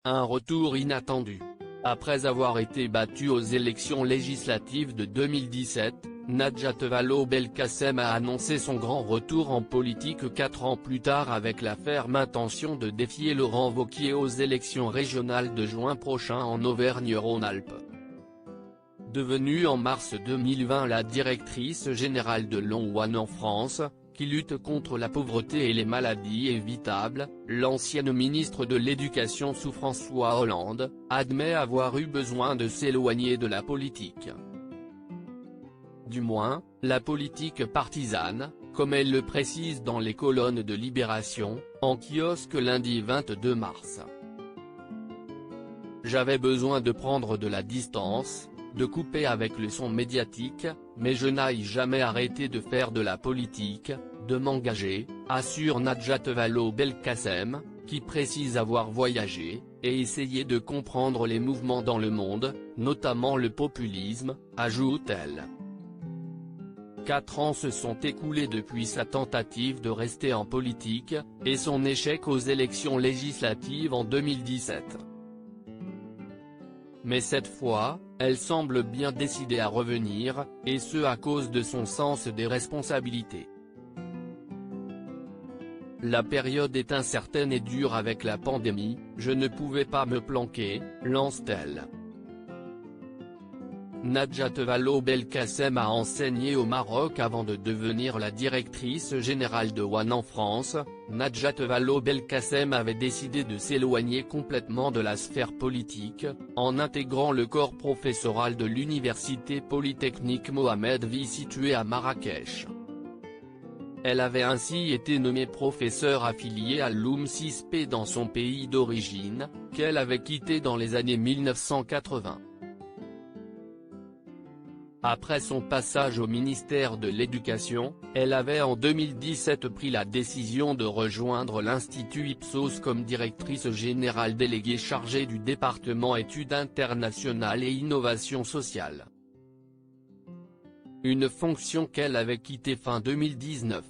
Un retour inattendu. Après avoir été battue aux élections législatives de 2017, Najat Vallaud-Belkacem a annoncé son grand retour en politique 4 ans plus tard avec la ferme intention de défier Laurent Wauquiez aux élections régionales de juin prochain en Auvergne-Rhône-Alpes. Devenue en mars 2020 la directrice générale de Long One en France, qui lutte contre la pauvreté et les maladies évitables, l'ancienne ministre de l'Éducation sous François Hollande, admet avoir eu besoin de s'éloigner de la politique. Du moins, la politique partisane, comme elle le précise dans les colonnes de Libération, en kiosque lundi 22 mars. J'avais besoin de prendre de la distance, de couper avec le son médiatique, mais je n'ai jamais arrêté de faire de la politique, de m'engager, assure Najat Vallaud-Belkacem, qui précise avoir voyagé, et essayé de comprendre les mouvements dans le monde, notamment le populisme, ajoute-t-elle. 4 ans se sont écoulés depuis sa tentative de rester en politique, et son échec aux élections législatives en 2017. Mais cette fois, elle semble bien décidée à revenir, et ce à cause de son sens des responsabilités. La période est incertaine et dure avec la pandémie, je ne pouvais pas me planquer, lance-t-elle. Najat Vallaud-Belkacem a enseigné au Maroc avant de devenir la directrice générale de One en France. Najat Vallaud-Belkacem avait décidé de s'éloigner complètement de la sphère politique, en intégrant le corps professoral de l'université polytechnique Mohamed VI située à Marrakech. Elle avait ainsi été nommée professeure affiliée à l'UM6P dans son pays d'origine, qu'elle avait quitté dans les années 1980. Après son passage au ministère de l'Éducation, elle avait en 2017 pris la décision de rejoindre l'Institut Ipsos comme directrice générale déléguée chargée du département Études internationales et innovation sociale. Une fonction qu'elle avait quittée fin 2019.